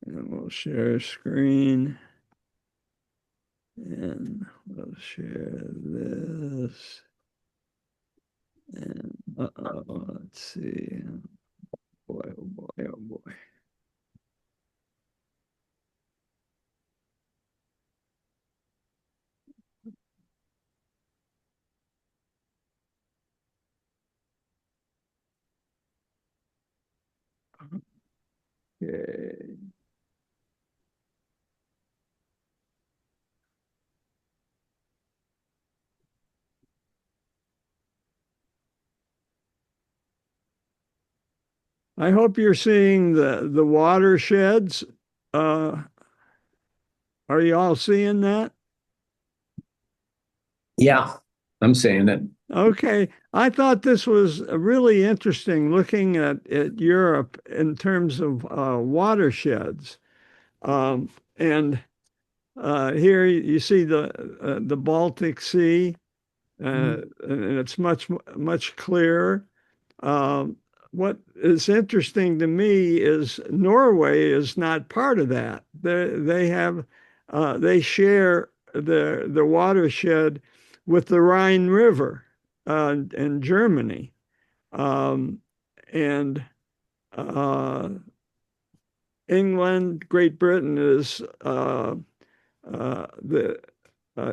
And we'll share screen and we'll share this. And let's see. Boy, oh boy, oh boy. Okay. I hope you're seeing the watersheds. Uh, are you all seeing that? Yeah, I'm saying it. Okay. I thought this was really interesting looking at Europe in terms of watersheds. And here you see the Baltic Sea, and it's much clearer. Um, what is interesting to me is Norway is not part of that. They share the watershed with the Rhine River in Germany, um, and uh, England, Great Britain is the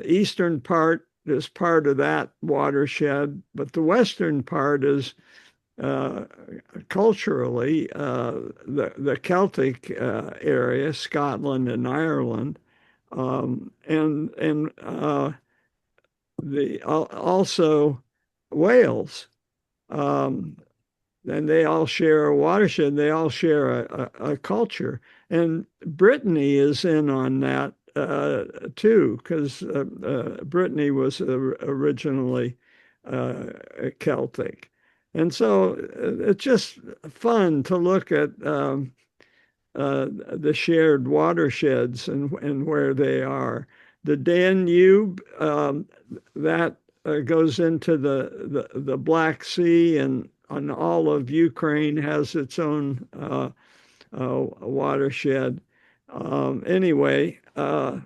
eastern part is part of that watershed, but the western part is uh, culturally the Celtic area, Scotland and Ireland, and the also Wales. Um, and they all share a watershed. They all share a culture, and Brittany is in on that too, because Brittany was originally uh, Celtic, and so it's just fun to look at the shared watersheds and where they are. The Danube that goes into the Black Sea and all of Ukraine has its own watershed. Anyway, I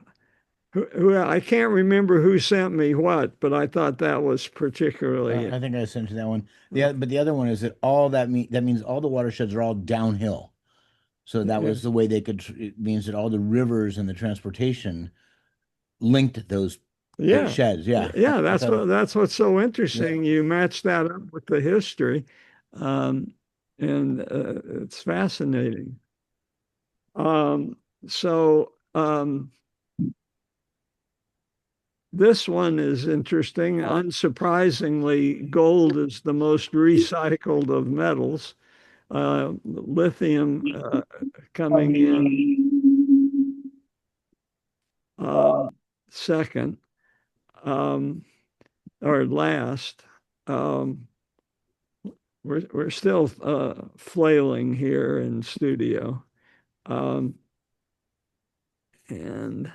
can't remember who sent me what, but I thought that was particularly I think I sent you that one. uh, But the other one is that all that means all the watersheds are all downhill. So that yeah, was the way they could. It means that all the rivers and the transportation linked those yeah, sheds. Yeah, yeah. I thought. That's what's so Yeah. interesting. You match that up with the history, um, and it's fascinating. Um, so this one is interesting. Unsurprisingly, gold is the most recycled of metals. Lithium coming in um, second um, or last. Um, we're still flailing here in studio, um, and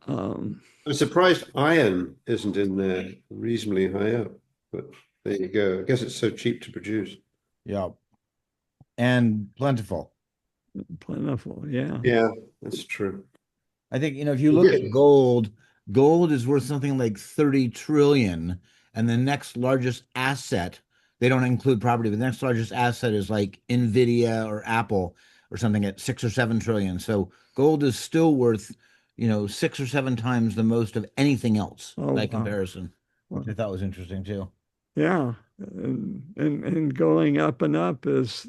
um, I'm surprised iron isn't in there reasonably high up, but there you go. I guess it's so cheap to produce. Yeah, and plentiful. plentiful. Yeah. Yeah, that's true. I think, if you look at Yeah. gold, gold is worth something like 30 trillion, and the next largest asset, they don't include property, but the next largest asset is like Nvidia or Apple or something at 6 or 7 trillion. So gold is still worth, 6 or 7 times the most of anything else Oh by wow. comparison, which I Wow. thought was interesting too. Yeah, and going up and up as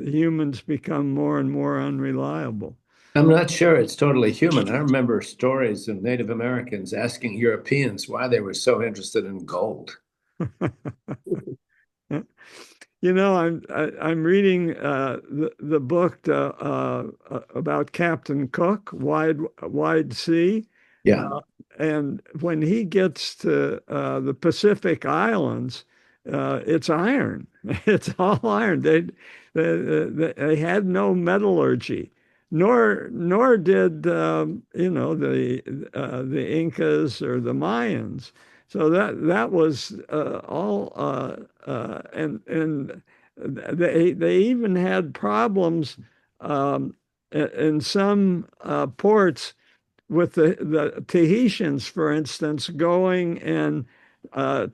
humans become more and more unreliable. I'm not sure it's totally human. I remember stories of Native Americans asking Europeans why they were so interested in gold. I'm reading the book about Captain Cook, Wide Sea, Yeah. uh, and when he gets to the Pacific Islands, it's iron. It's all iron. They had no metallurgy, nor did the Incas or the Mayans. So that was all, and they even had problems in some ports with the Tahitians, for instance, going and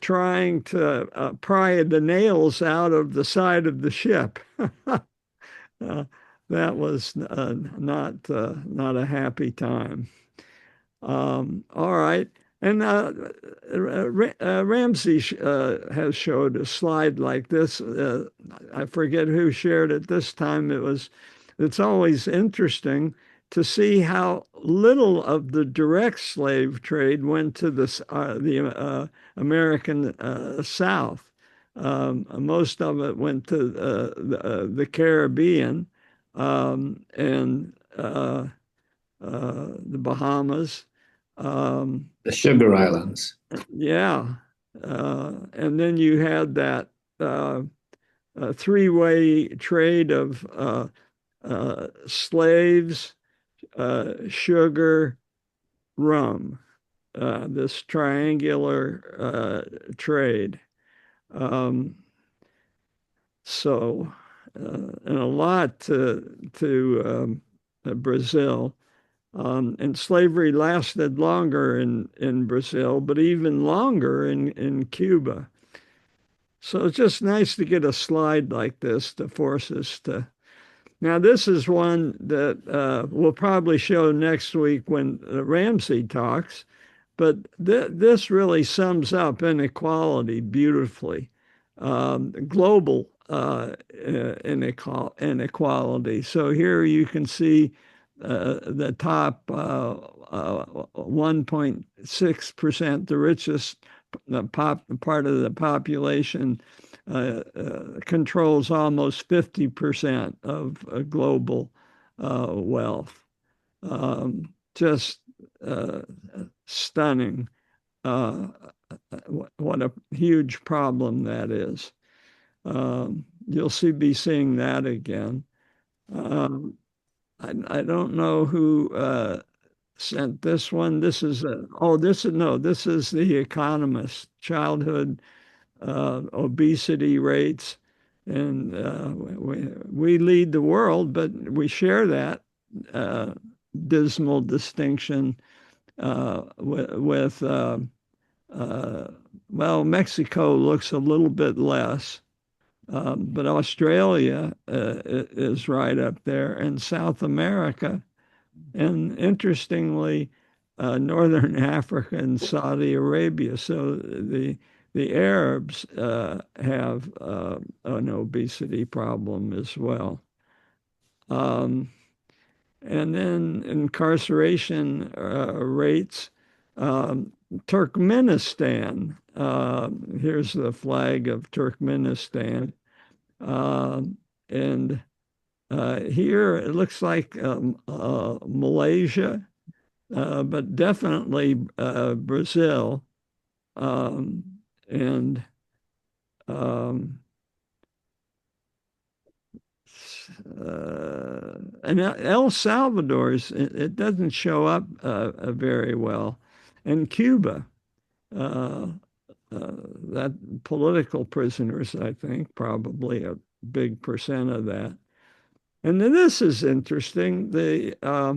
trying to pry the nails out of the side of the ship. uh, that was not a happy time. All right. And Ramsey has showed a slide like this. I forget who shared it this time. It's always interesting to see how little of the direct slave trade went to the American South. Most of it went to the Caribbean and the Bahamas. The Sugar Islands. Yeah. And then you had that three-way trade of slaves, sugar, rum, this triangular trade. Um, so, and a lot to Brazil. And slavery lasted longer in Brazil, but even longer in Cuba. So it's just nice to get a slide like this to force us to. Now, this is one that we'll probably show next week when Ramsey talks, but this really sums up inequality beautifully. Global inequality. So here you can see the top 1.6%, the richest part of the population, controls almost 50% of global wealth. Just stunning. Uh, what a huge problem that is. You'll be seeing that again. Um, I don't know who sent this one. This is this is The Economist, childhood obesity rates, and we lead the world, but we share that uh, dismal distinction with well, Mexico looks a little bit less. But Australia is right up there, and South America, and interestingly, Northern Africa and Saudi Arabia. So the Arabs have an obesity problem as well. Um, and then incarceration rates. Turkmenistan. Here's the flag of Turkmenistan. And here it looks like Malaysia, but definitely Brazil. Um, and um, and El Salvador's, it doesn't show up very well. And Cuba, uh, that political prisoners, I think, probably a big percent of that. And then this is interesting. Uh,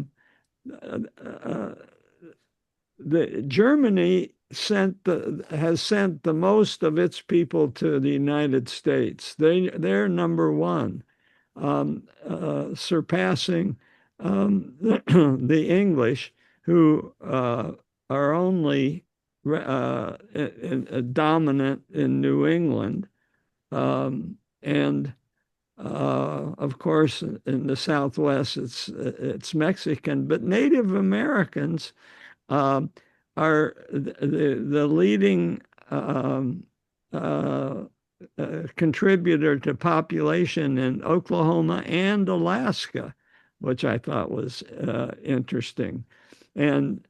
uh, the Germany has sent the most of its people to the United States. They're number one, surpassing the English, who are only dominant in New England, and of course, in the Southwest, it's Mexican, but Native Americans um, are the leading uh, contributor to population in Oklahoma and Alaska, which I thought was interesting. And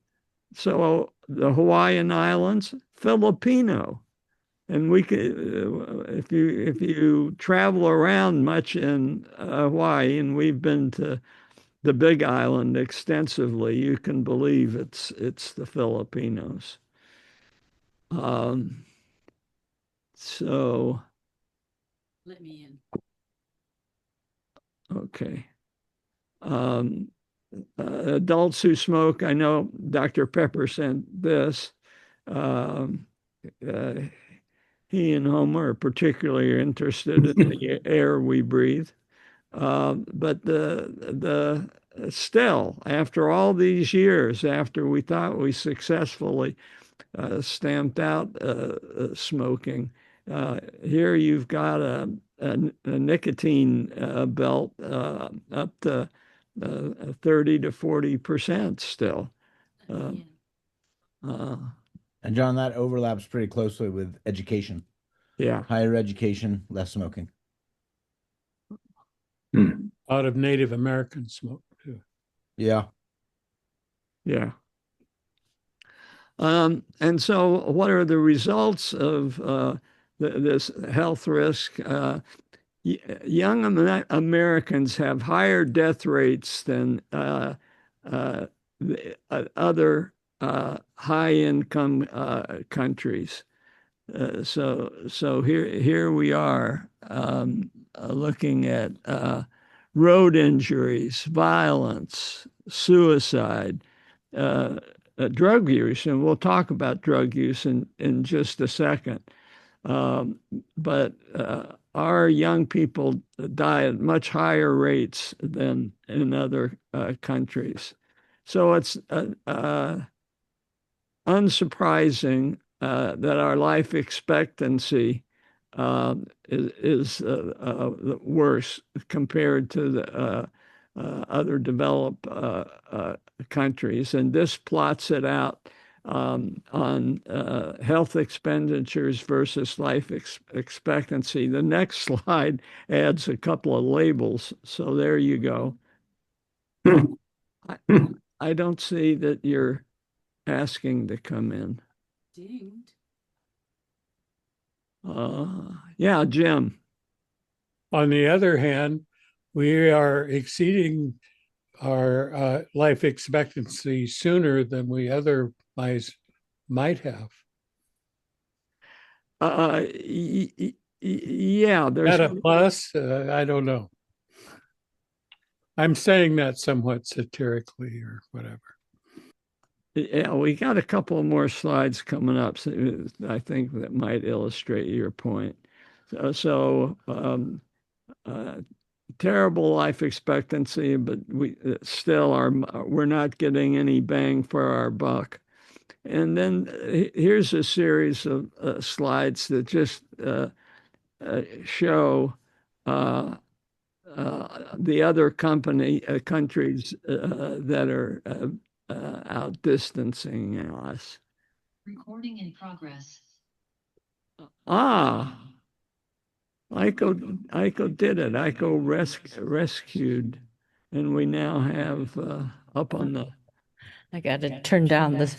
so the Hawaiian Islands, Filipino. And we could, if you travel around much in Hawaii, and we've been to the Big Island extensively, you can believe it's the Filipinos. Um, so, Let me in. okay. Um, Adults who smoke, I know Dr. Pepper sent this. Um, uh, he and Homer are particularly interested in the air we breathe. But the still, after all these years, after we thought we successfully stamped out smoking, here you've got a nicotine belt up to 30 to 40% still. Let me in. And John, that overlaps pretty closely with education. Yeah. Higher education, less smoking. Hmm. A lot of Native American smoke too. Yeah. Yeah. And so, what are the results of this health risk? Young Americans have higher death rates than other high income countries. So here we are looking at road injuries, violence, suicide, drug use, and we'll talk about drug use in just a second. But our young people die at much higher rates than in other countries. So it's unsurprising that our life expectancy is worse compared to the other developed countries. And this plots it out on health expenditures versus life expectancy. The next slide adds a couple of labels. So there you go. I don't see that you're asking to come in. Dinged. Yeah, Jim. On the other hand, we are exceeding our life expectancy sooner than we otherwise might have. Yeah, there's That a plus? I don't know. I'm saying that somewhat satirically or whatever. yeah, we got a couple more slides coming up. So I think that might illustrate your point. Terrible life expectancy, but we still are. We're not getting any bang for our buck. And then here's a series of slides that just show the other countries that are outdistancing us. Recording in progress. Ah, Ico did it. Ico rescued, and we now have up on the. I got to turn down this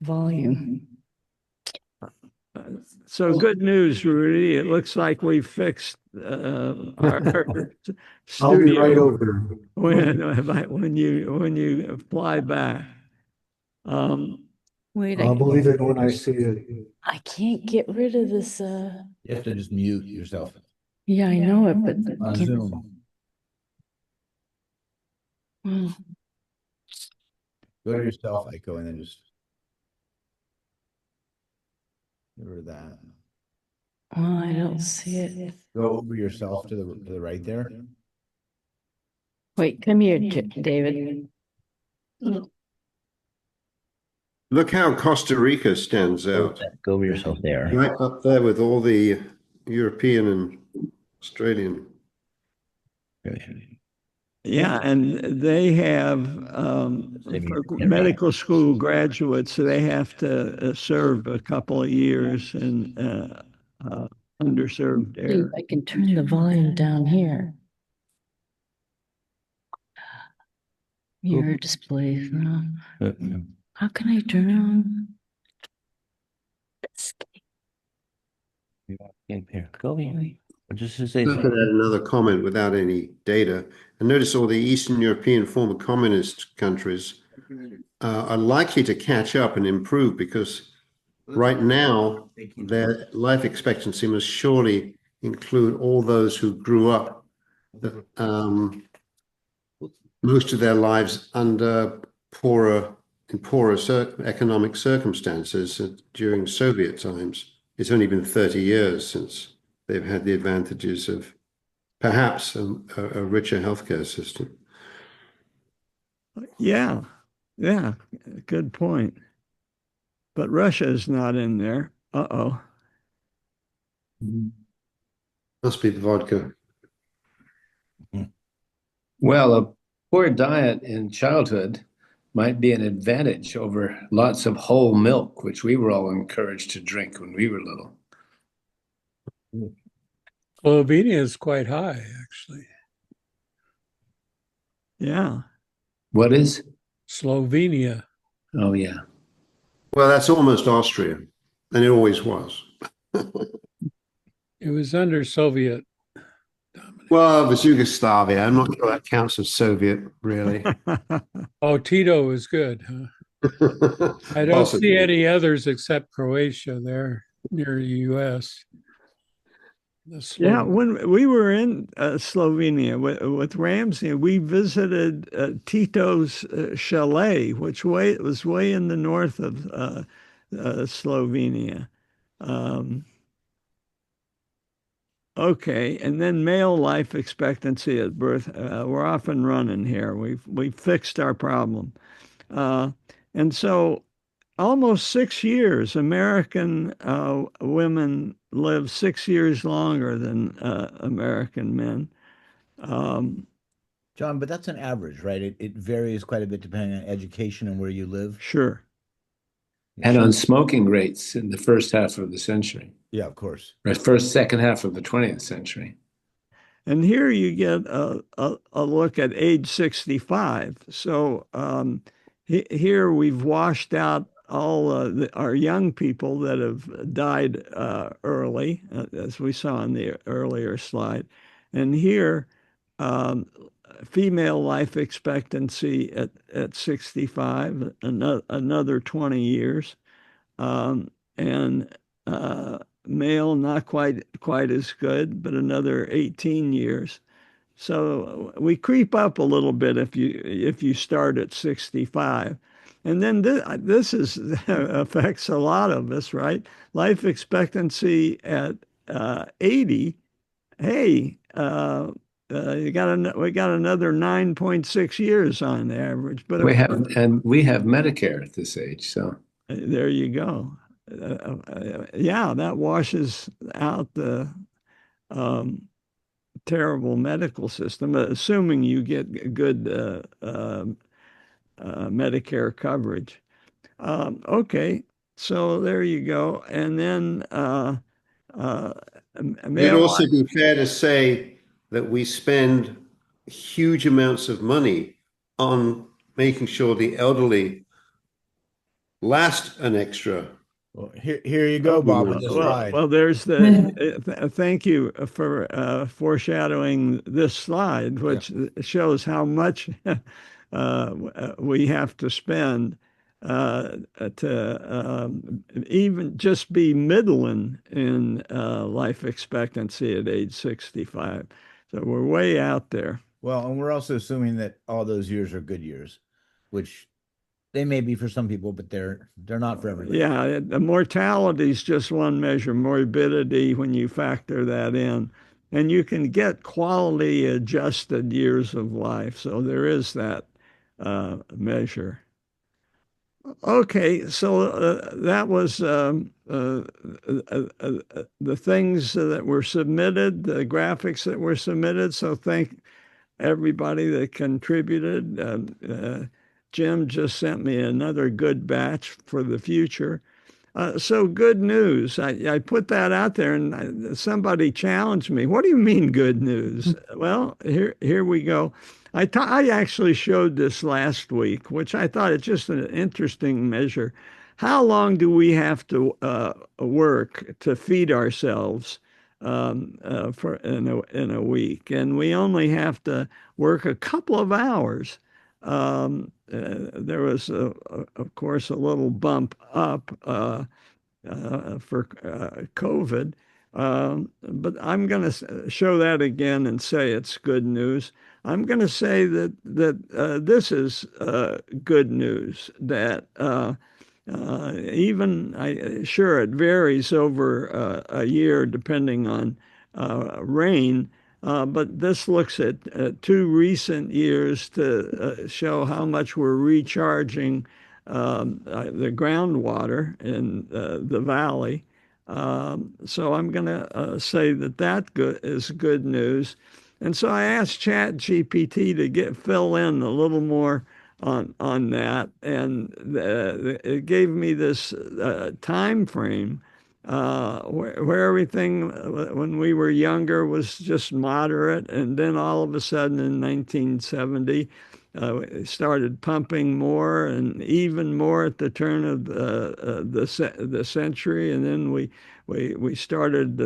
volume. So good news, Rudy. It looks like we fixed our I'll be right studio over. when you fly back. Wait, I'll believe it when I see it. I can't get rid of this. You have to just mute yourself Yeah, I know it, but on can't- Zoom. Well, Go to yourself, Ico, and then just get rid of that. I don't see it. Go over yourself to the right there. Wait, come here, David. Look how Costa Rica stands out. Go over yourself there. Right up there with all the European and Australian. Yeah, and they have for medical school graduates, they have to serve a couple of years in underserved See if area. I can turn the volume down here. Mirror displays. How can I turn on? Here, go here. Just to say I'm going to add another comment without any data. And notice all the Eastern European former communist countries are likely to catch up and improve because right now, their life expectancy must surely include all those who grew up most of their lives under poorer economic circumstances during Soviet times. It's only been 30 years since they've had the advantages of perhaps a richer healthcare system. Yeah, yeah, good point. But Russia is not in there. Uh-oh. Must be the vodka. Well, a poor diet in childhood might be an advantage over lots of whole milk, which we were all encouraged to drink when we were little. Slovenia is quite high, actually. Yeah. What is? Slovenia. Oh, yeah. Well, that's almost Austria, and it always was. It was under Soviet domination. Well, it was Yugoslavia. I'm not sure that counts as Soviet, really. Oh, Tito was good, huh? I don't see Possibly. any others except Croatia there near the US. Yeah, when we were in Slovenia with Ramsey, we visited Tito's chalet, which was way in the north of Slovenia. Um, okay, and then male life expectancy at birth. We're off and running here. We've fixed our problem, uh, and so almost 6 years. American women live 6 years longer than American men. Um, John, but that's an average, right? It varies quite a bit depending on education and where you live. sure. And on smoking rates in the first half of the century, Yeah, of course. or second half of the 20th century. And here you get a look at age 65. So here we've washed out all our young people that have died early, as we saw in the earlier slide. And here, um, female life expectancy at 65, another 20 years. And male not quite as good, but another 18 years. So we creep up a little bit if you start at 65. And then this is affects a lot of us, right? Life expectancy at 80. Hey, we got another 9.6 years on the average. But We have Medicare at this age, so there you go. Yeah, that washes out the terrible medical system, assuming you get good Medicare coverage. Okay, so there you go. And then uh, It'd male. also be fair to say that we spend huge amounts of money on making sure the elderly last an extra. Well, here you go, Bob, with this slide. Well, there's the thank you for foreshadowing this slide, which shows how much we have to spend to even just be middling in life expectancy at age 65. So we're way out there. Well, and we're also assuming that all those years are good years, which they may be for some people, but they're not for everybody. Yeah, the mortality is just one measure, morbidity, when you factor that in. And you can get quality adjusted years of life. So there is that measure. Okay, so that was the things that were submitted, the graphics that were submitted. So thank everybody that contributed. Jim just sent me another good batch for the future. So good news. I put that out there and somebody challenged me. What do you mean good news? Well, here we go. I actually showed this last week, which I thought it's just an interesting measure. How long do we have to work to feed ourselves for in a week? And we only have to work a couple of hours. There was, of course, a little bump up for COVID. But I'm going to show that again and say it's good news. I'm going to say that this is good news. That even sure it varies over a year depending on rain, but this looks at 2 recent years to show how much we're recharging the groundwater in the valley. So I'm going to say that is good news. And so I asked Chat GPT to fill in a little more on that, and it gave me this time frame where everything when we were younger was just moderate, and then all of a sudden in 1970 we started pumping more and even more at the turn of the century, and then we started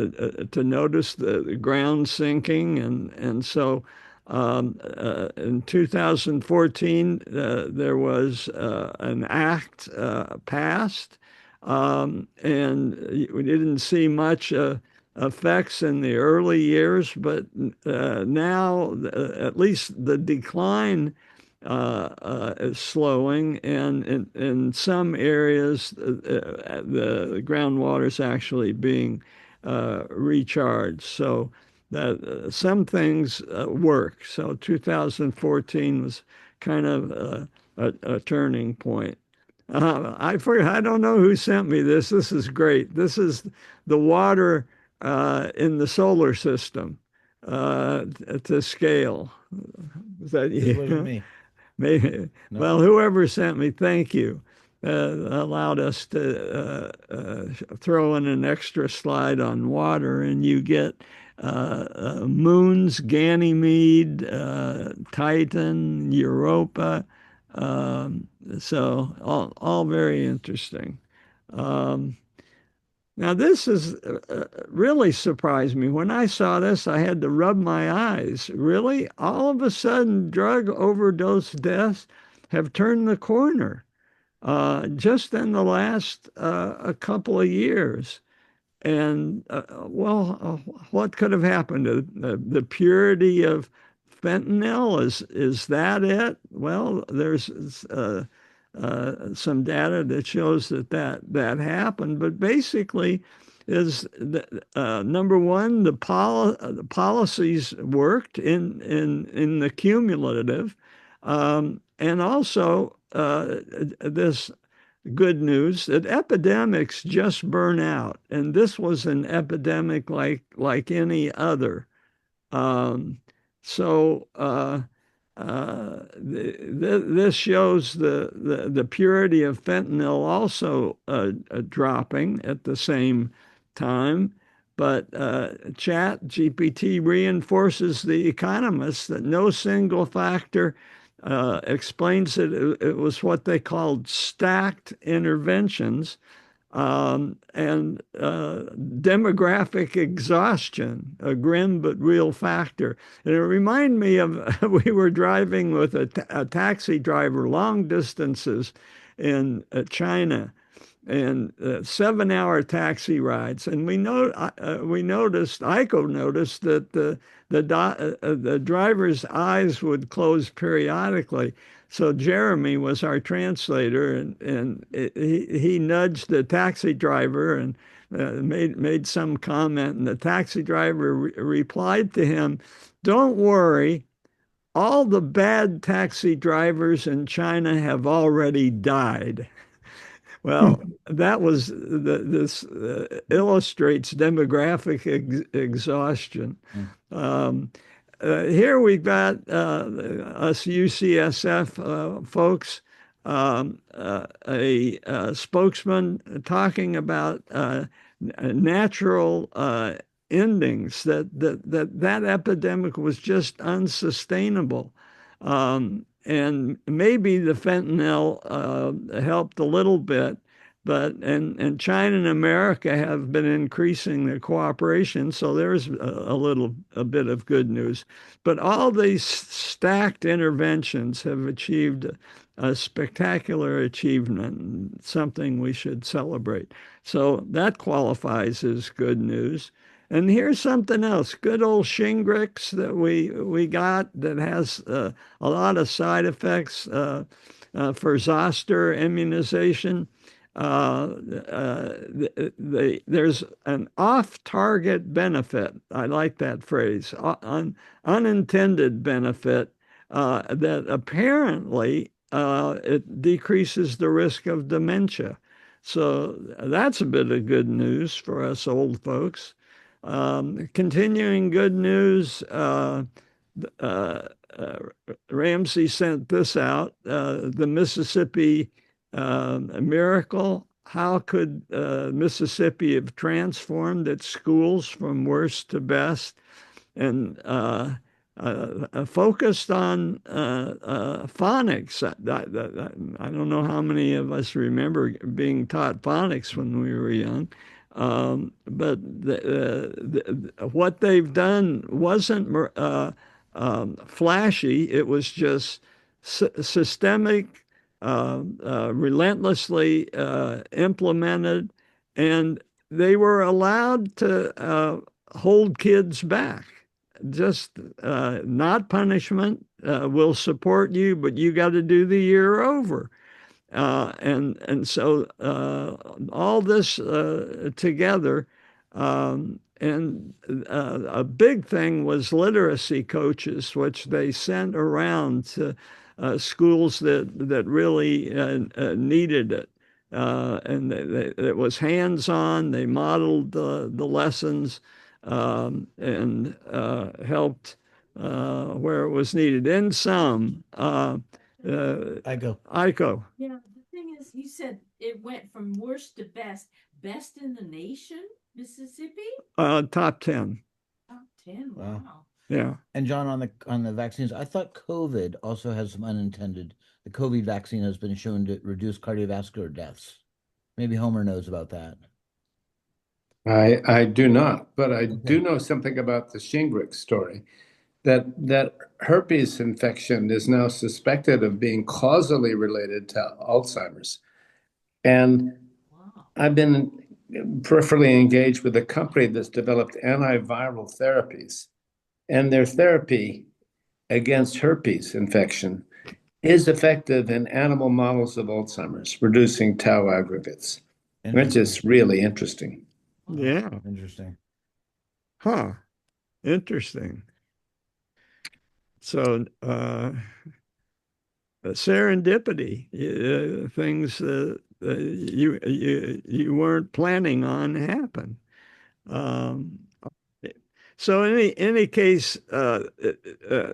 to notice the ground sinking, and so in 2014 there was an act passed, and we didn't see much effects in the early years, but now at least the decline is slowing, and in some areas the groundwater is actually being recharged. So that some things work. So 2014 was kind of a turning point. I don't know who sent me this. This is great. This is the water in the solar system to scale. Is that This wasn't you? me. Maybe. No. Well, whoever sent me, thank you. Allowed us to throw in an extra slide on water, and you get moons, Ganymede, Titan, Europa. So all very interesting. Um, Now, this is really surprised me. When I saw this, I had to rub my eyes. Really? All of a sudden, drug overdose deaths have turned the corner just in the last a couple of years. And what could have happened? The purity of fentanyl, is that it? Well, there's some data that shows that happened, but basically, is number one, the policies worked in the cumulative, and also this good news that epidemics just burn out, and this was an epidemic like any other. Um, so this shows the purity of fentanyl also dropping at the same time. But Chat GPT reinforces the economists that no single factor explains it. It was what they called stacked interventions, and demographic exhaustion, a grim but real factor. And it reminded me of we were driving with a taxi driver long distances in China, and 7-hour taxi rides. And we noticed, Aiko noticed that the driver's eyes would close periodically. So Jeremy was our translator, and he nudged the taxi driver and made some comment, and the taxi driver replied to him, "Don't worry, all the bad taxi drivers in China have already died." Well, that was this illustrates demographic exhaustion. Um, Here we've got us UCSF folks, a spokesman talking about natural endings, that epidemic was just unsustainable. And maybe the fentanyl helped a little bit, but and China and America have been increasing their cooperation, so there's a bit of good news. But all these stacked interventions have achieved a spectacular achievement, something we should celebrate. So that qualifies as good news. And here's something else, good old Shingrix that we got that has a lot of side effects for zoster immunization. There's an off-target benefit. I like that phrase, unintended benefit that apparently it decreases the risk of dementia. So that's a bit of good news for us old folks. Continuing good news, uh, uh, Ramsey sent this out, the Mississippi miracle. How could Mississippi have transformed its schools from worst to best? And focused on phonics. I don't know how many of us remember being taught phonics when we were young. But what they've done wasn't flashy. It was just systemic, relentlessly implemented, and they were allowed to hold kids back. Just not punishment. We'll support you, but you got to do the year over. And so all this together, and a big thing was literacy coaches, which they sent around to schools that really needed it. And it was hands-on. They modeled the lessons and helped where it was needed. In some, I go. ICO. Yeah, the thing is, you said it went from worst to best. Best in the nation, Mississippi? Top 10. Top 10. Wow. Wow. Yeah. And John, on the vaccines, I thought COVID also has some unintended. The COVID vaccine has been shown to reduce cardiovascular deaths. Maybe Homer knows about that. I do not, but I Okay. do know something about the Shingrix story. That herpes infection is now suspected of being causally related to Alzheimer's. And Wow. I've been peripherally engaged with a company that's developed antiviral therapies, and their therapy against herpes infection is effective in animal models of Alzheimer's, reducing tau aggregates, which is really interesting. Yeah. Interesting. Huh. Interesting. So serendipity, things that you weren't planning on happen. Um, so in any case,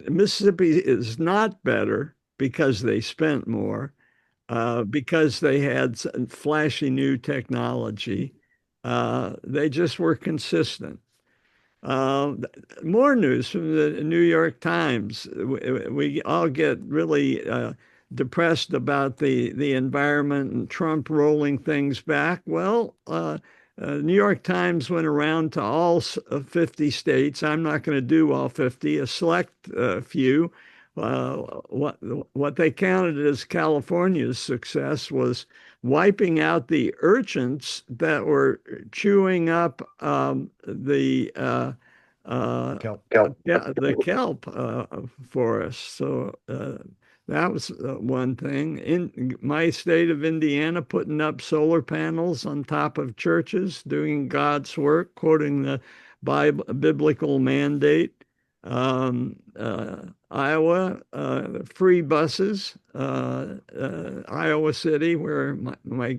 Mississippi is not better because they spent more, because they had flashy new technology. They just were consistent. Uh, More news from the New York Times. We all get really depressed about the environment and Trump rolling things back. Well, New York Times went around to all 50 states. I'm not going to do all 50, a select few. What they counted as California's success was wiping out the urchins that were chewing up Kelp. yeah, the kelp forest. So that was one thing. In my state of Indiana, putting up solar panels on top of churches, doing God's work, quoting the biblical mandate. Iowa, free buses. Iowa City, where my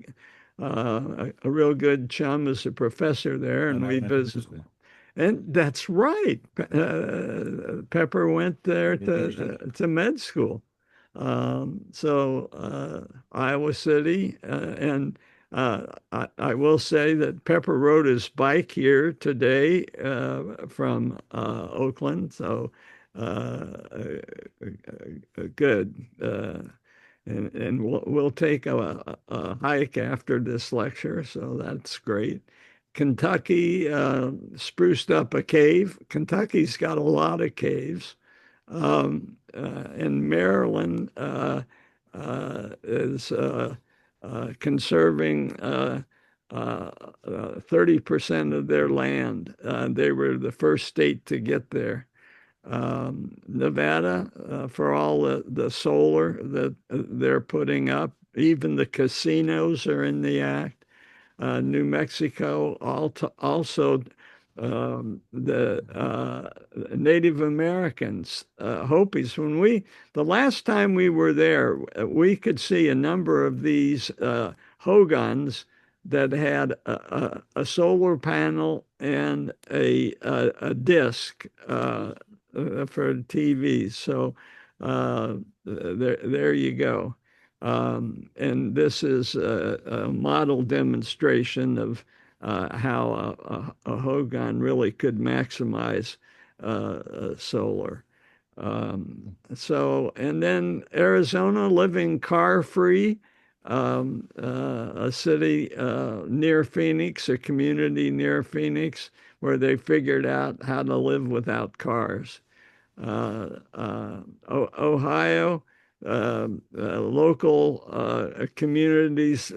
a real good chum is a professor there, and we visit. And that's right. Pepper went there to med school. Iowa City, and I will say that Pepper rode his bike here today from Oakland. So good. And we'll take a hike after this lecture, so that's great. Kentucky spruced up a cave. Kentucky's got a lot of caves. In Maryland, is conserving 30% of their land. They were the first state to get there. Nevada, for all the solar that they're putting up, even the casinos are in the act. New Mexico, also the Native Americans, Hopis. The last time we were there, we could see a number of these hogans that had a solar panel and a disc for TV. So there you go. And this is a model demonstration of how a Hogan really could maximize solar. And then Arizona living car free, a city near Phoenix, a community near Phoenix, where they figured out how to live without cars. Ohio, local communities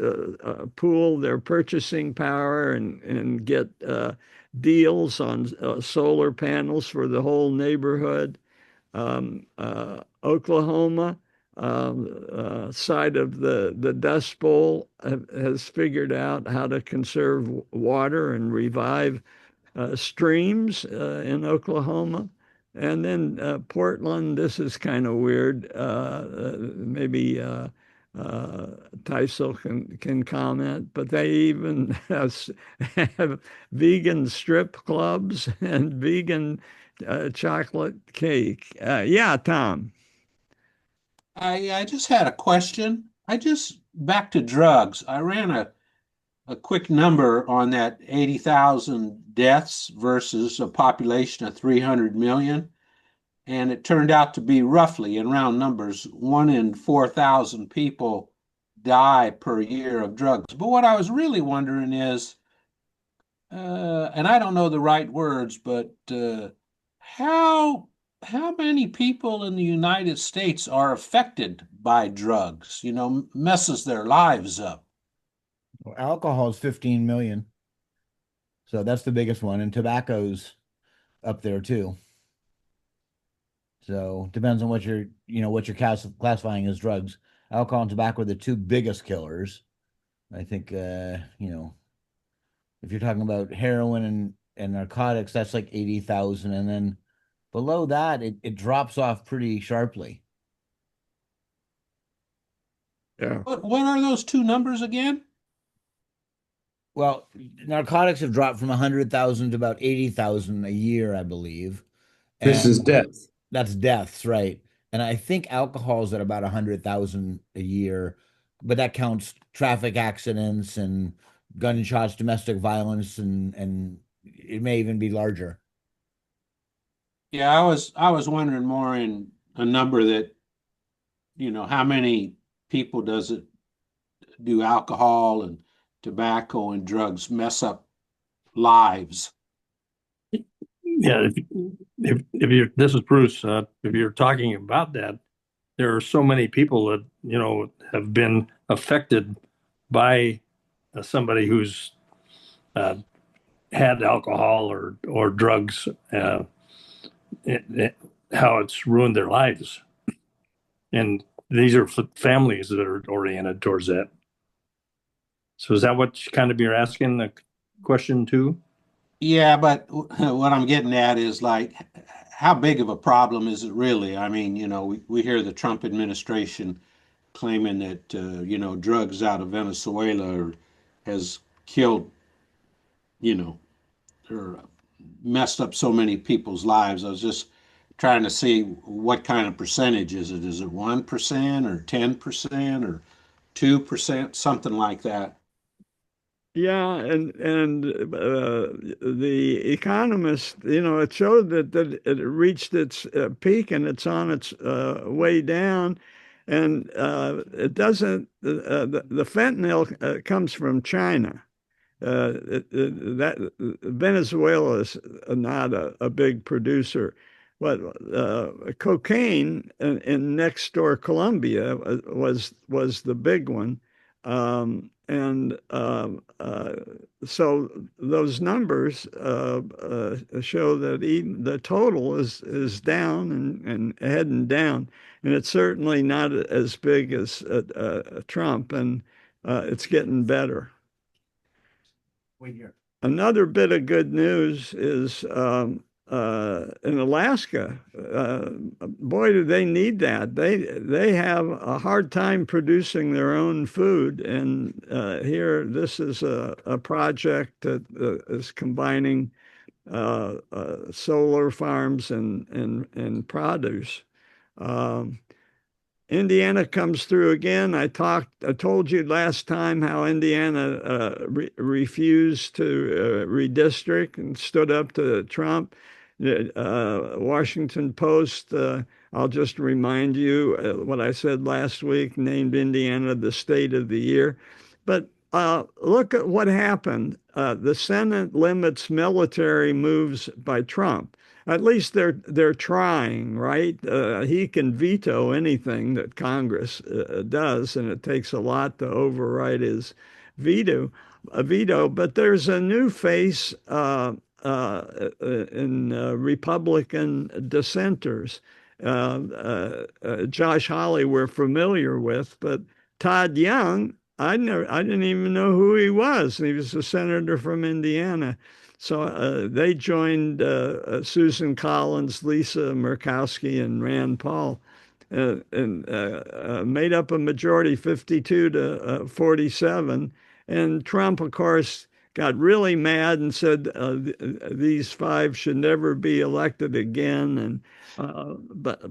pool their purchasing power and get deals on solar panels for the whole neighborhood. Oklahoma, side of the Dust Bowl, has figured out how to conserve water and revive streams in Oklahoma. And then Portland, this is kind of weird. Maybe Teisel can comment, but they even have vegan strip clubs and vegan chocolate cake. Yeah, Tom. I just had a question. I just back to drugs. I ran a quick number on that 80,000 deaths versus a population of 300 million. And it turned out to be roughly, in round numbers, 1 in 4,000 people die per year of drugs. But what I was really wondering is, and I don't know the right words, but how how many people in the United States are affected by drugs? You know, messes their lives up. Well, alcohol is 15 million. So that's the biggest one. And tobacco's up there too. So depends on what you're classifying as drugs. Alcohol and tobacco are the two biggest killers. I think, if you're talking about heroin and narcotics, that's like 80,000. And then below that, it drops off pretty sharply. Yeah. What are those two numbers again? Well, narcotics have dropped from 100,000 to about 80,000 a year, I believe. This is And death. that's deaths, right? And I think alcohol is at about 100,000 a year, but that counts traffic accidents and gunshots, domestic violence, and it may even be larger. Yeah, I was wondering more in a number that, how many people does it do alcohol and tobacco and drugs mess up lives? Yeah, if you're this is Bruce. If you're talking about that, there are so many people that have been affected by somebody who's uh, had alcohol or drugs. It, it, how it's ruined their lives, and these are families that are oriented towards that. So is that what kind of you're asking the question too? Yeah, but what I'm getting at is like, how big of a problem is it really? I mean, we hear the Trump administration claiming that, drugs out of Venezuela has killed, you know, or messed up so many people's lives. I was just trying to see what kind of percentage is it? Is it 1% or 10% or 2%, something like that? Yeah, and the Economist, it showed that it reached its peak and it's on its way down, and it doesn't. The fentanyl comes from China. That Venezuela is not a big producer. what cocaine in next door Colombia was the big one, and so those numbers show that even the total is down and heading down, and it's certainly not as big as Trump, and it's getting better. Wait here. Another bit of good news is in Alaska. Boy, do they need that. They have a hard time producing their own food, and here this is a project that is combining solar farms and produce. Um, Indiana comes through again. I told you last time how Indiana refused to redistrict and stood up to Trump. Washington Post, I'll just remind you what I said last week, named Indiana the state of the year. But look at what happened. The Senate limits military moves by Trump. At least they're trying, right? He can veto anything that Congress does, and it takes a lot to override his veto. But there's a new face in Republican dissenters. Josh Hawley, we're familiar with, but Todd Young, I didn't even know who he was. He was a senator from Indiana. So they joined Susan Collins, Lisa Murkowski, and Rand Paul, and made up a majority 52 to 47. And Trump, of course, got really mad and said these five should never be elected again. And but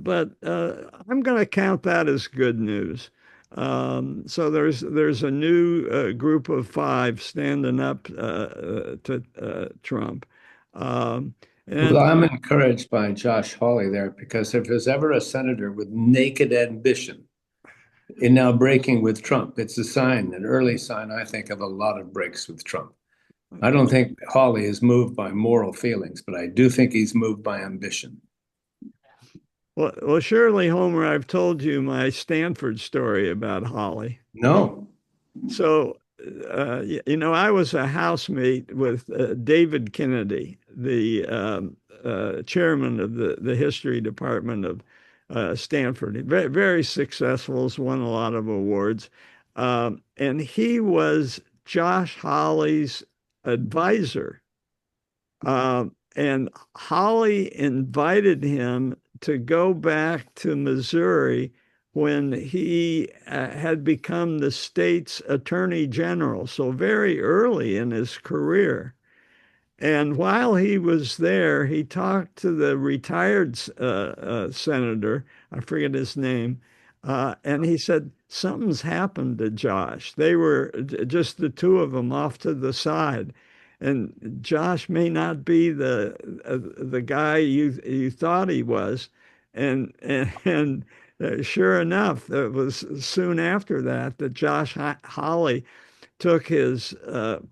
I'm going to count that as good news. So there's a new group of five standing up to Trump. Um, Well, and I'm encouraged by Josh Hawley there because if there's ever a senator with naked ambition in now breaking with Trump, it's a sign, an early sign, I think, of a lot of breaks with Trump. I don't think Hawley is moved by moral feelings, but I do think he's moved by ambition. well, surely, Homer, I've told you my Stanford story about Holly. No. So, I was a housemate with David Kennedy, the chairman of the history department of Stanford. Very, very successful, has won a lot of awards. And he was Josh Hawley's advisor. And Holly invited him to go back to Missouri when he had become the state's attorney general, so very early in his career. And while he was there, he talked to the retired senator, I forget his name, and he said, something's happened to Josh. They were just the two of them off to the side. And Josh may not be the guy you thought he was. And sure enough, it was soon after that Josh Hawley took his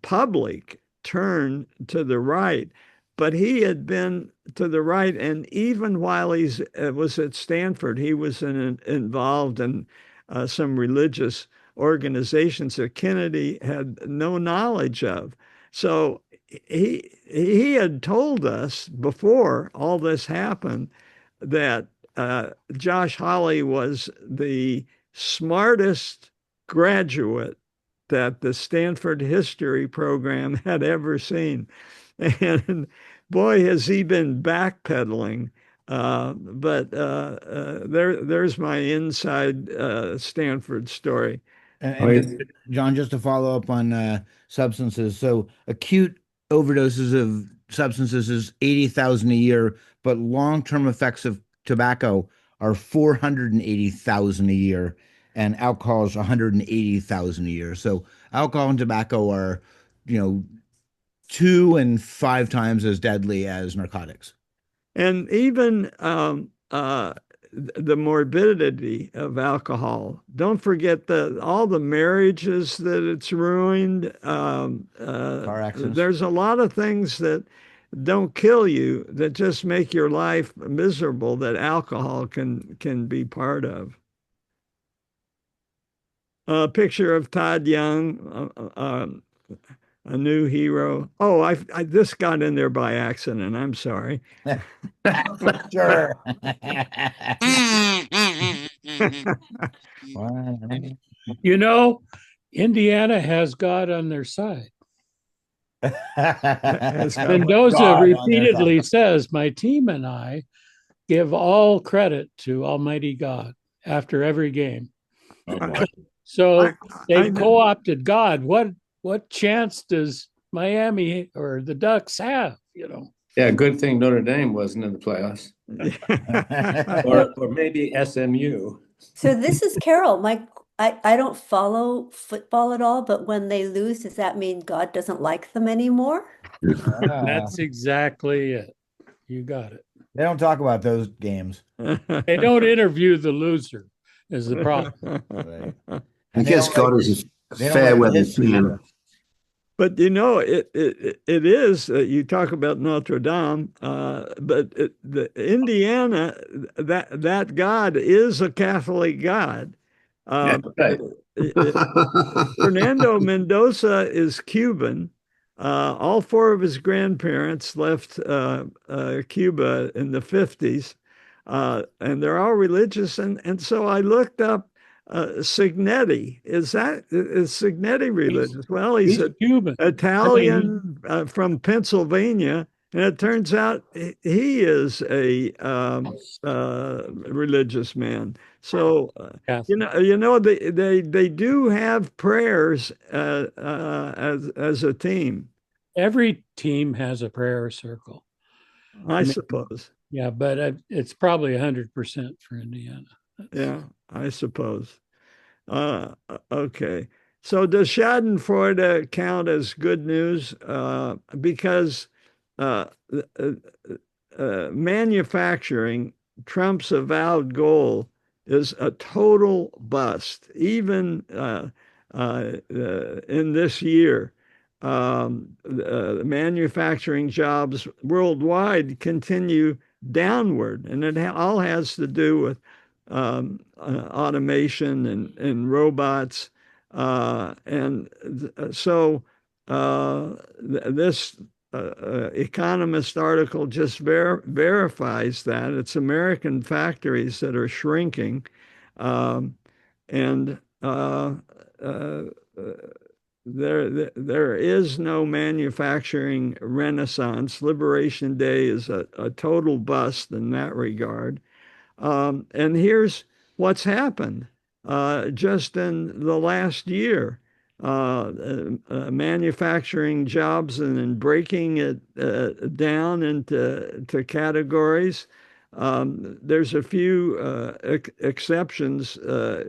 public turn to the right, but he had been to the right, and even while he was at Stanford, he was involved in some religious organizations that Kennedy had no knowledge of. So he had told us before all this happened that Josh Hawley was the smartest graduate that the Stanford history program had ever seen. And boy, has he been backpedaling. There's my inside Stanford story. And John, just to follow up on substances. So acute overdoses of substances is 80,000 a year, but long-term effects of tobacco are 480,000 a year, and alcohol is 180,000 a year. So alcohol and tobacco are, you know, 2 and 5 times as deadly as narcotics. And even the morbidity of alcohol. Don't forget all the marriages that it's ruined. Car accidents. There's a lot of things that don't kill you, that just make your life miserable, that alcohol can be part of. A picture of Todd Young, a new hero. Oh, this got in there by accident. I'm sorry. Sure. You know, Indiana has God on their side. Has got Mendoza God on their repeatedly side. says, my team and I give all credit to Almighty God after every game. Oh boy. So I they've co-opted God. What chance does Miami or the Ducks have? You know, Yeah, good thing Notre Dame wasn't in the playoffs, or maybe SMU. So this is Carol. I don't follow football at all, but when they lose, does that mean God doesn't like them anymore? that's exactly it. You got it. They don't talk about those games. They don't interview the loser is the problem. Right. I And guess God is a they don't fair write the weather history fan. either. But you know, it is. You talk about Notre Dame, but the Indiana, that God is a Catholic God. That's right. Fernando Mendoza is Cuban. All four of his grandparents left Cuba in the 50s, and they're all religious. And so I looked up Signetti. Is Signetti religious? Well, he's He's an Cuban. Italian from Pennsylvania, and it turns out he is a religious man. So they do have prayers as a team, Every team has a prayer circle. I suppose. Yeah, but it's probably 100% for Indiana. Yeah, I suppose. Okay. So does Schadenfreude count as good news? Because uh, uh, manufacturing, Trump's avowed goal, is a total bust, even in this year. Manufacturing jobs worldwide continue downward, and it all has to do with automation and robots. So this Economist article just verifies that it's American factories that are shrinking, um, and there is no manufacturing renaissance. Liberation Day is a total bust in that regard. And here's what's happened just in the last year. Manufacturing jobs and then breaking it down into categories. There's a few exceptions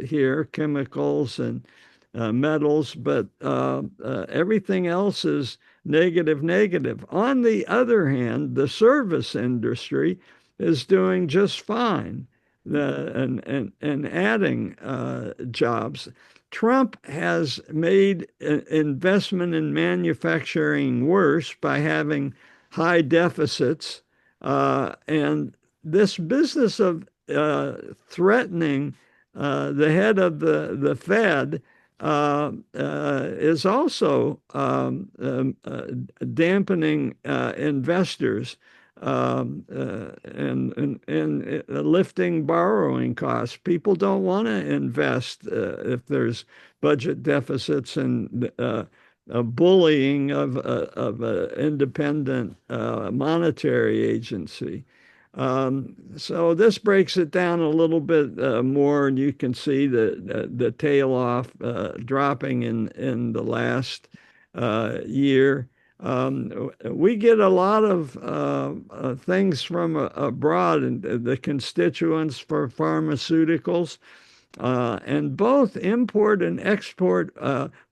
here, chemicals and metals, but everything else is negative, negative. On the other hand, the service industry is doing just fine and adding jobs. Trump has made investment in manufacturing worse by having high deficits. And this business of threatening the head of the Fed is also dampening investors and lifting borrowing costs. People don't want to invest if there's budget deficits and bullying of an independent monetary agency. So this breaks it down a little bit more, and you can see the tail off dropping in the last year. We get a lot of things from abroad, and the constituents for pharmaceuticals. And both import and export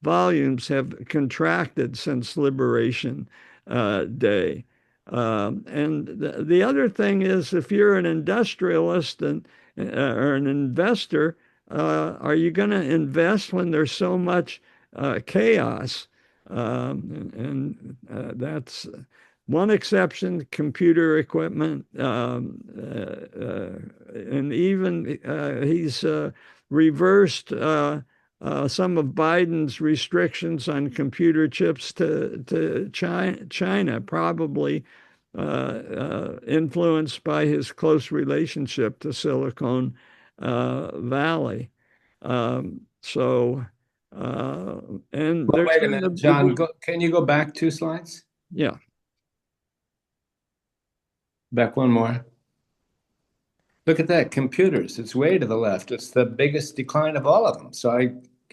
volumes have contracted since Liberation Day. And the other thing is, if you're an industrialist or an investor, are you going to invest when there's so much chaos? And that's One exception, computer equipment, and even he's reversed some of Biden's restrictions on computer chips to China, probably influenced by his close relationship to Silicon Valley. So, and Well, there's wait a been minute, John. Can you go back 2 slides? yeah. Back one more. Look at that, computers. It's way to the left. It's the biggest decline of all of them. So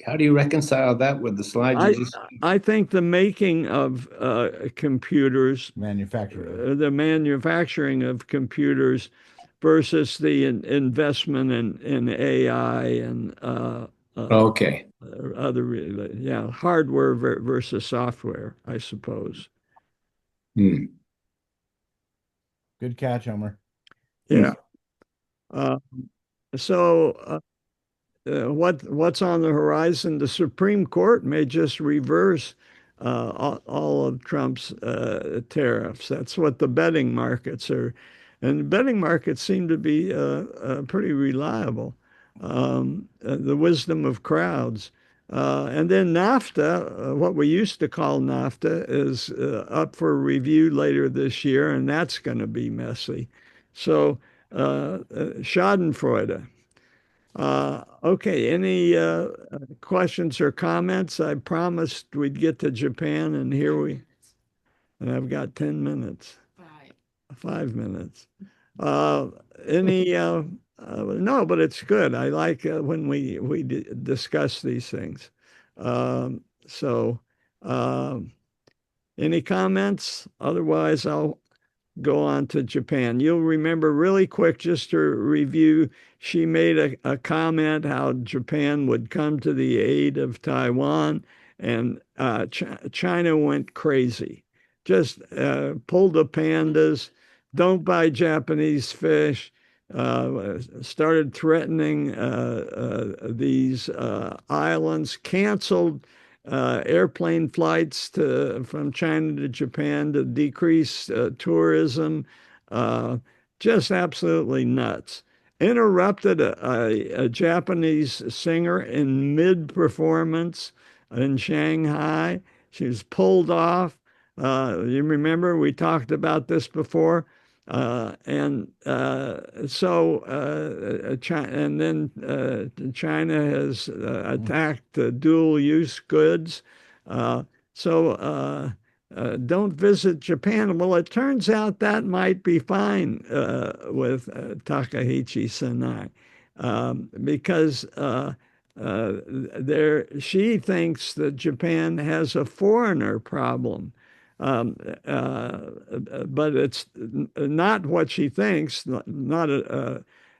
how do you reconcile that with the slide you I just? I think the making of computers, Manufacturer. the manufacturing of computers versus the investment in AI and Okay. other, yeah, hardware versus software, I suppose. Hmm. Good catch, Homer. Yeah. Uh, so what's on the horizon? The Supreme Court may just reverse all of Trump's tariffs. That's what the betting markets are, and the betting markets seem to be pretty reliable. The wisdom of crowds. And then NAFTA, what we used to call NAFTA, is up for review later this year, and that's going to be messy. So, Schadenfreude. Okay, any questions or comments? I promised we'd get to Japan, and and I've got 10 minutes. 5 minutes. Uh, any, no, but it's good. I like when we discuss these things. So, any comments? Otherwise, I'll go on to Japan. You'll remember really quick, just to review, she made a comment how Japan would come to the aid of Taiwan, and China went crazy. Just pulled the pandas, don't buy Japanese fish, started threatening these islands, canceled airplane flights from China to Japan to decrease tourism, uh, just absolutely nuts. Interrupted a Japanese singer in mid performance in Shanghai. She was pulled off. You remember we talked about this before. And so China, and then China has attacked dual use goods. Uh, so don't visit Japan. Well, it turns out that might be fine with Takaichi Senai, because she thinks that Japan has a foreigner problem. Um, uh, but it's not what she thinks, not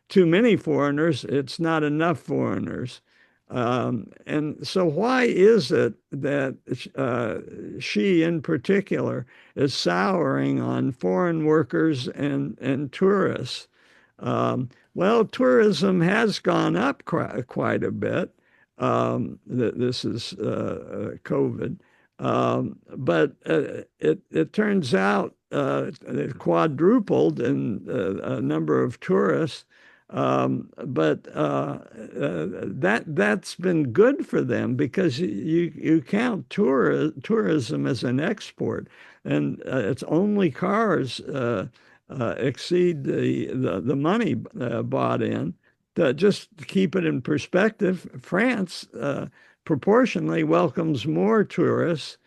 too many foreigners, it's not enough foreigners. And so, why is it that she, in particular, is souring on foreign workers and tourists? Well, tourism has gone up quite a bit. This is COVID. But it turns out it quadrupled in a number of tourists. But that's been good for them because you count tourism as an export, and it's only cars exceed the money bought in. Just to keep it in perspective, France proportionally welcomes more tourists.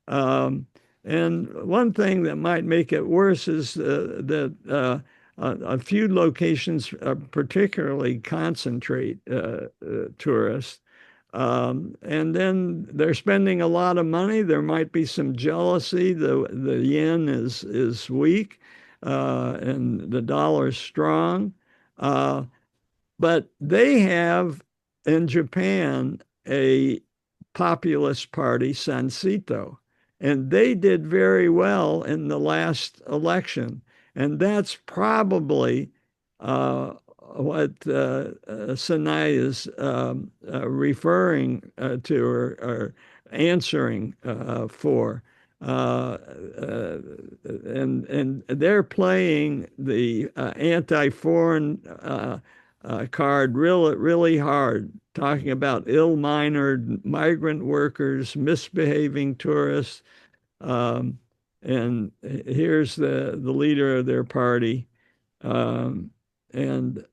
Um, and one thing that might make it worse is that a few locations particularly concentrate tourists. And then they're spending a lot of money. There might be some jealousy. The yen is weak, and the dollar is strong. Uh, but they have in Japan a populist party, Sansito, and they did very well in the last election. And that's probably what Sinai is referring to or answering for. and they're playing the anti-foreign card really hard, talking about ill-mannered migrant workers, misbehaving tourists. Um, and here's the leader of their party. Um, and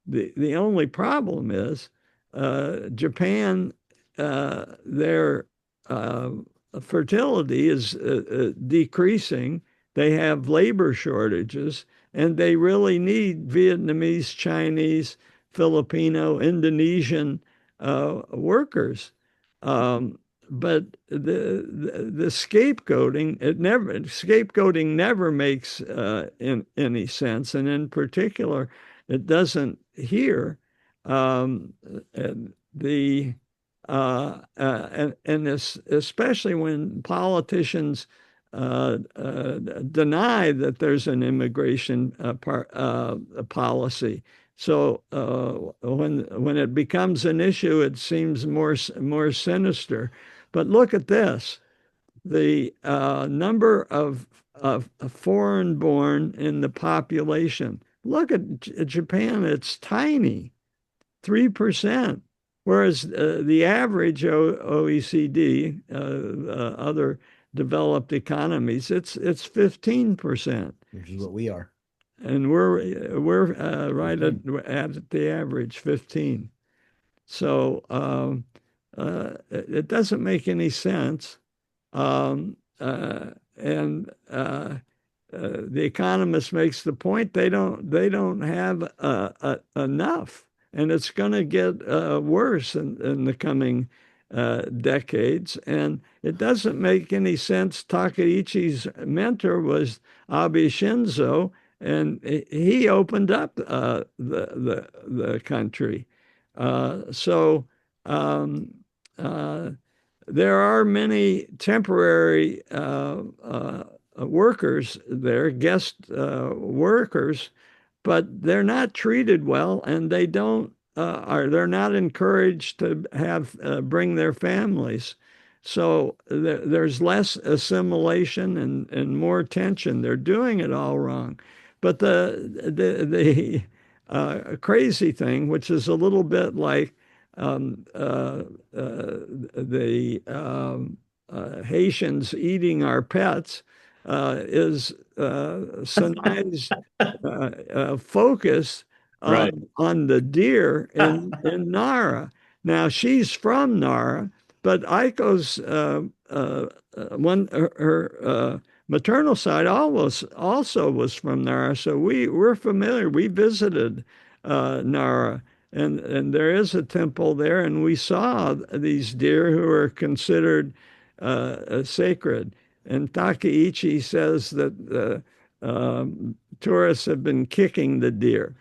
the only problem is Japan, their fertility is decreasing. They have labor shortages, and they really need Vietnamese, Chinese, Filipino, Indonesian workers. Um, but the scapegoating never makes any sense, and in particular, it doesn't here. Um, the and this, especially when politicians deny that there's an immigration policy. So when it becomes an issue, it seems more sinister. But look at this: the number of foreign born in the population. Look at Japan, it's tiny, 3%. Whereas the average OECD, other developed economies, it's 15%. Which is what we are. And we're right at the average, 15. So it doesn't make any sense. Um, and the economist makes the point they don't have enough, and it's going to get worse in the coming decades. And it doesn't make any sense. Takaichi's mentor was Abe Shinzo, and he opened up the country. So. Uh, there are many temporary workers there, guest workers, but they're not treated well, and they're not encouraged to have bring their families. So there's less assimilation and more tension. They're doing it all wrong. But the crazy thing, which is a little bit like the Haitians eating our pets, is Sinai's focus Right. on the deer in Nara. Now she's from Nara, but Aiko's her maternal side also was from Nara, so we're familiar. We visited Nara, and there is a temple there, and we saw these deer who are considered sacred. And Takaichi says that tourists have been kicking the deer.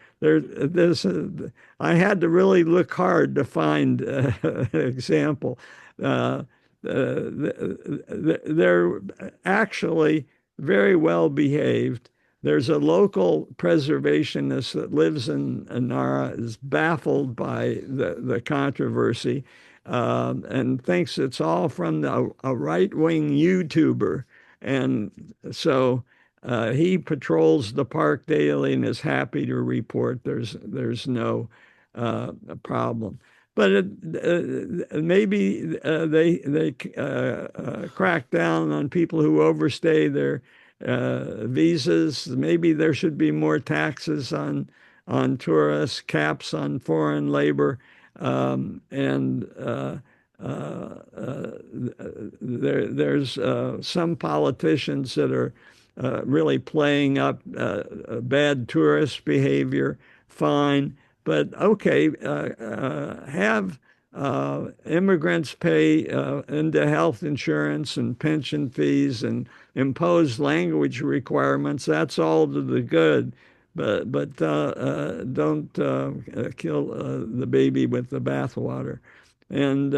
I had to really look hard to find an example. They're actually very well behaved. There's a local preservationist that lives in Nara, is baffled by the controversy, and thinks it's all from a right-wing YouTuber. And so he patrols the park daily and is happy to report there's no problem. But maybe they crack down on people who overstay their visas. Maybe there should be more taxes on tourists, caps on foreign labor, and there's some politicians that are really playing up bad tourist behavior. Fine, but okay, have immigrants pay into health insurance and pension fees and impose language requirements. That's all to the good. But don't kill the baby with the bathwater. And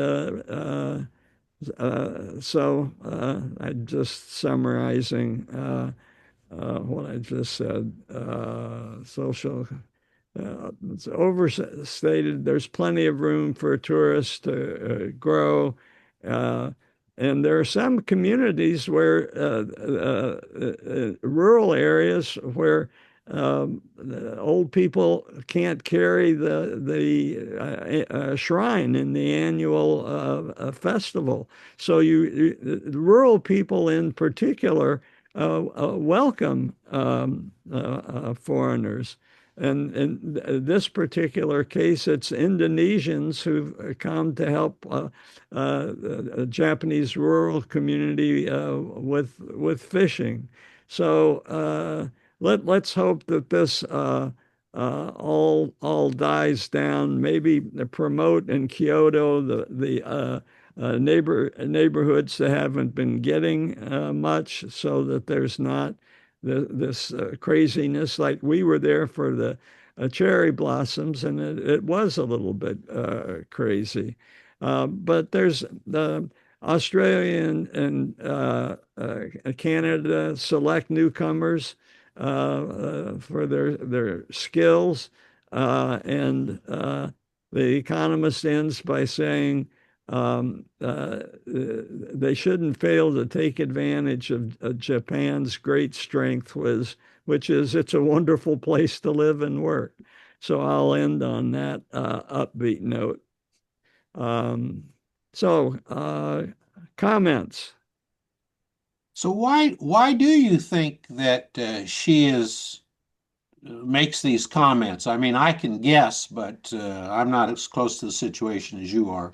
so I'm just summarizing what I just said. Social, it's overstated. There's plenty of room for tourists to grow. and there are some communities where rural areas where the old people can't carry the shrine in the annual festival. So rural people in particular welcome foreigners. And in this particular case, it's Indonesians who've come to help a Japanese rural community with fishing. So let's hope that this all dies down. Maybe promote in Kyoto the neighborhoods that haven't been getting much, so that there's not this craziness. Like we were there for the cherry blossoms, and it was a little bit crazy. But there's the Australia and Canada select newcomers for their skills, and the Economist ends by saying they shouldn't fail to take advantage of Japan's great strength, which is it's a wonderful place to live and work. So I'll end on that upbeat note. Comments. So why do you think that she makes these comments? I mean, I can guess, but I'm not as close to the situation as you are.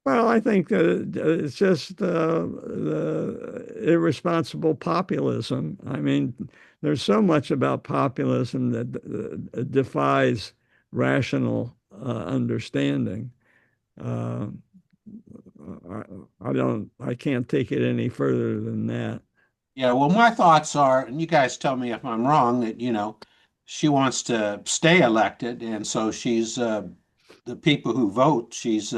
Well, I think that it's just the irresponsible populism. I mean, there's so much about populism that defies rational understanding. Uh, I can't take it any further than that. Yeah, well, my thoughts are, and you guys tell me if I'm wrong, that, she wants to stay elected, and so she's the people who vote, she's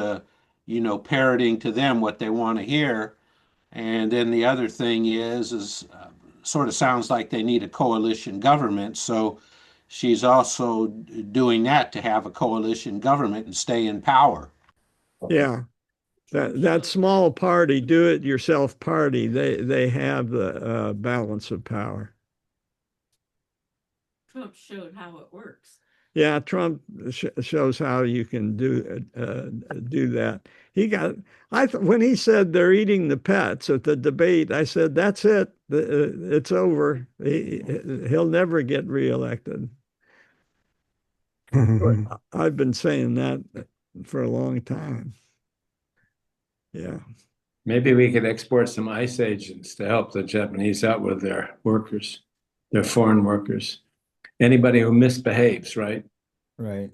parroting to them what they want to hear. And then the other thing is sort of sounds like they need a coalition government. So she's also doing that to have a coalition government and stay in power. Yeah. That small party, do it yourself party, they have the balance of power. Trump showed how it works. Yeah, Trump shows how you can do that. When he said they're eating the pets at the debate, I said, that's it. It's over. He'll never get reelected. I've been saying that for a long time. Yeah. Maybe we could export some ICE agents to help the Japanese out with their workers, their foreign workers. Anybody who misbehaves, right? Right.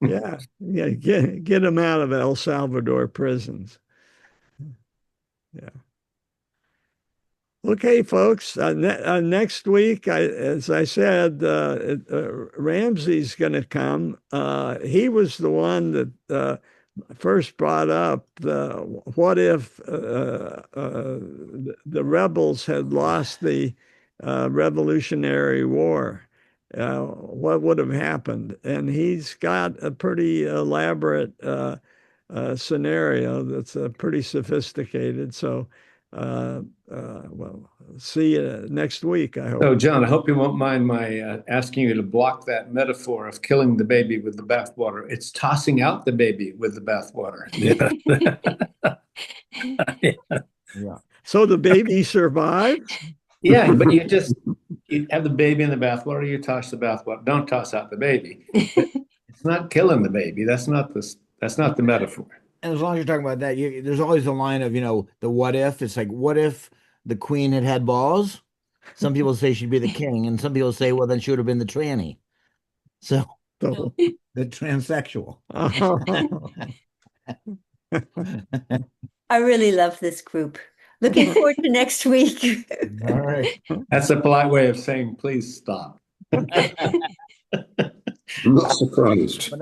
Yeah. Get them out of El Salvador prisons. Yeah. Okay, folks. Next week, as I said, Ramsey's going to come. He was the one that first brought up what if the rebels had lost the Revolutionary War? What would have happened? And he's got a pretty elaborate scenario that's pretty sophisticated. So, well, see you next week, I hope. So, John, I hope you won't mind my asking you to block that metaphor of killing the baby with the bathwater. It's tossing out the baby with the bathwater. Yeah. So the baby survived? Yeah, but you have the baby in the bathwater, you toss the bathwater. Don't toss out the baby. It's not killing the baby. That's not the metaphor. And as long as you're talking about that, there's always a line of, the what if. It's like, what if the queen had balls? Some people say she'd be the king, and some people say, well, then she would have been the tranny. So So, the transsexual. I really love this group. Looking forward to next week. All right. That's a polite way of saying, please stop. I'm not surprised.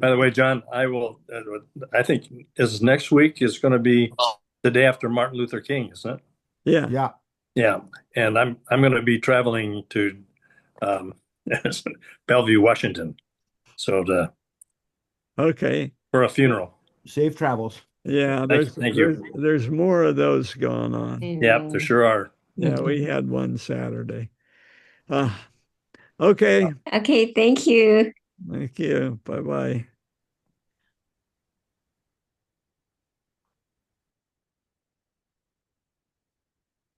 By the way, John, I think next week is going to be the day after Martin Luther King, isn't it? Yeah. Yeah. Yeah. And I'm going to be traveling to Bellevue, Washington. So Okay. for a funeral. Safe travels. Yeah, Thank you. there's more of those going on. Yeah, there sure are. Yeah, we had one Saturday. Uh, okay. Okay, thank you. Thank you. Bye bye.